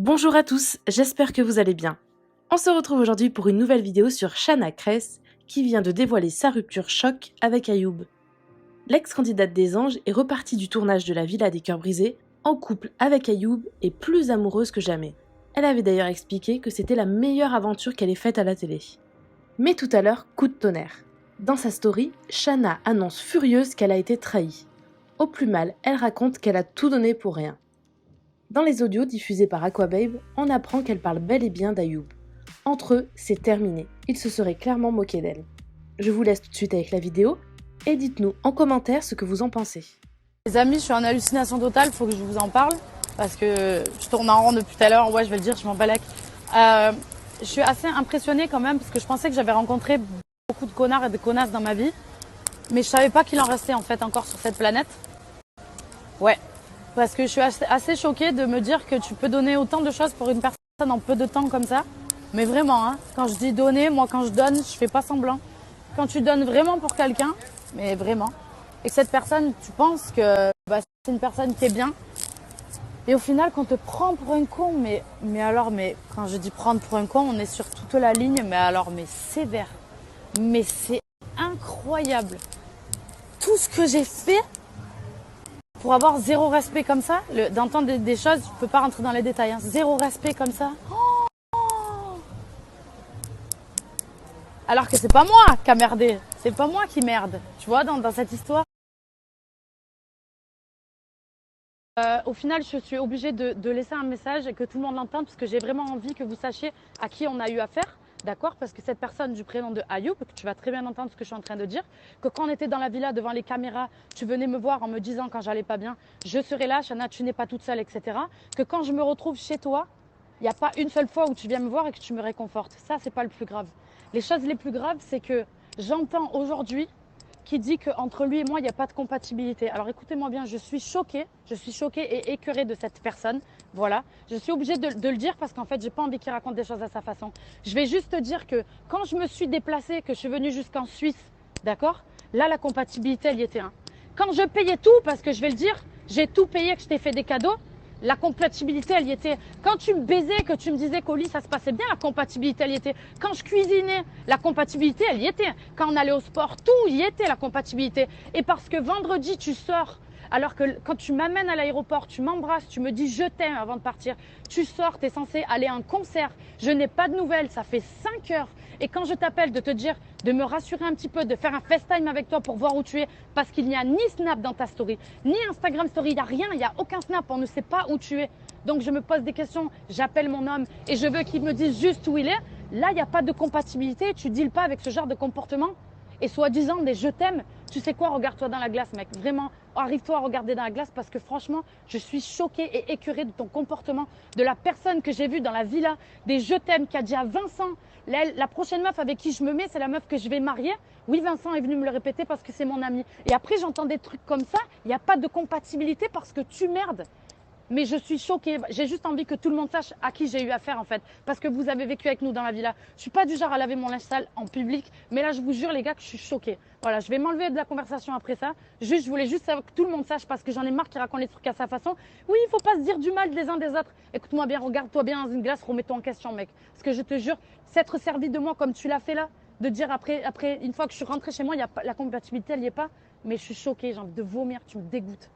Bonjour à tous, j'espère que vous allez bien. On se retrouve aujourd'hui pour une nouvelle vidéo sur Shana Kress qui vient de dévoiler sa rupture choc avec Ayoub. L'ex-candidate des Anges est repartie du tournage de la Villa des Cœurs Brisés en couple avec Ayoub et plus amoureuse que jamais. Elle avait d'ailleurs expliqué que c'était la meilleure aventure qu'elle ait faite à la télé. Mais tout à l'heure, coup de tonnerre. Dans sa story, Shana annonce furieuse qu'elle a été trahie. Au plus mal, elle raconte qu'elle a tout donné pour rien. Dans les audios diffusés par Aquababe, on apprend qu'elle parle bel et bien d'Ayoub. Entre eux, c'est terminé. Il se serait clairement moqué d'elle. Je vous laisse tout de suite avec la vidéo et dites-nous en commentaire ce que vous en pensez. Les amis, je suis en hallucination totale, faut que je vous en parle parce que je tourne en rond depuis tout à l'heure. Ouais, je vais le dire, je m'en balèque. Je suis assez impressionnée quand même parce que je pensais que j'avais rencontré beaucoup de connards et de connasses dans ma vie, mais je savais pas qu'il en restait en fait encore sur cette planète. Ouais, parce que je suis assez choquée de me dire que tu peux donner autant de choses pour une personne en peu de temps comme ça. Mais vraiment, hein, quand je dis donner, moi quand je donne, je fais pas semblant. Quand tu donnes vraiment pour quelqu'un, mais vraiment, et que cette personne, tu penses que c'est une personne qui est bien, et au final qu'on te prend pour un con, mais quand je dis prendre pour un con, on est sur toute la ligne, mais sévère. Mais c'est incroyable. Tout ce que j'ai fait pour avoir zéro respect comme ça, d'entendre des choses, je peux pas rentrer dans les détails, hein, zéro respect comme ça. Alors que c'est pas moi qui a merdé, c'est pas moi qui merde, tu vois, dans cette histoire. Au final, je suis obligée de laisser un message et que tout le monde l'entende parce que j'ai vraiment envie que vous sachiez à qui on a eu affaire, d'accord? Parce que cette personne du prénom de Ayoub, que tu vas très bien entendre ce que je suis en train de dire, que quand on était dans la villa devant les caméras, tu venais me voir en me disant quand j'allais pas bien, je serai là, Shana, tu n'es pas toute seule, etc. Que quand je me retrouve chez toi, il n'y a pas une seule fois où tu viens me voir et que tu me réconfortes. Ça, c'est pas le plus grave. Les choses les plus graves, c'est que j'entends aujourd'hui qui dit qu'entre lui et moi, il n'y a pas de compatibilité. Alors écoutez-moi bien, je suis choquée et écœurée de cette personne. Voilà, je suis obligée de le dire parce qu'en fait, j'ai pas envie qu'il raconte des choses à sa façon. Je vais juste te dire que quand je me suis déplacée, que je suis venue jusqu'en Suisse, d'accord? Là, la compatibilité, elle y était. Hein. Quand je payais tout, parce que je vais le dire, j'ai tout payé, que je t'ai fait des cadeaux, la compatibilité, elle y était. Quand tu me baisais, que tu me disais qu'au lit, ça se passait bien, la compatibilité, elle y était. Quand je cuisinais, la compatibilité, elle y était. Quand on allait au sport, tout y était, la compatibilité. Et parce que vendredi, tu sors, alors que quand tu m'amènes à l'aéroport, tu m'embrasses, tu me dis je t'aime avant de partir, tu sors, tu es censé aller à un concert, je n'ai pas de nouvelles, ça fait 5 heures. Et quand je t'appelle de te dire, de me rassurer un petit peu, de faire un FaceTime avec toi pour voir où tu es, parce qu'il n'y a ni Snap dans ta story, ni Instagram story, il n'y a rien, il n'y a aucun Snap, on ne sait pas où tu es. Donc je me pose des questions, j'appelle mon homme et je veux qu'il me dise juste où il est. Là, il n'y a pas de compatibilité, tu ne deals pas avec ce genre de comportement. Et soi-disant des je t'aime, tu sais quoi, regarde-toi dans la glace, mec. Vraiment, arrive-toi à regarder dans la glace parce que franchement, je suis choquée et écœurée de ton comportement, de la personne que j'ai vue dans la villa, des je t'aime qui a dit à Vincent, la prochaine meuf avec qui je me mets, c'est la meuf que je vais marier. Oui, Vincent est venu me le répéter parce que c'est mon ami. Et après, j'entends des trucs comme ça, il n'y a pas de compatibilité parce que tu merdes. Mais je suis choquée. J'ai juste envie que tout le monde sache à qui j'ai eu affaire en fait. Parce que vous avez vécu avec nous dans la villa. Je suis pas du genre à laver mon linge sale en public. Mais là, je vous jure les gars que je suis choquée. Voilà, je vais m'enlever de la conversation après ça. Juste, je voulais juste que tout le monde sache parce que j'en ai marre qu'il raconte les trucs à sa façon. Oui, il faut pas se dire du mal des uns des autres. Écoute-moi bien, regarde-toi bien dans une glace, remets-toi en question mec. Parce que je te jure, s'être servi de moi comme tu l'as fait là, de dire après, une fois que je suis rentrée chez moi, y a pas, la compatibilité, elle y est pas. Mais je suis choquée, j'ai envie de vomir, tu me dégoûtes.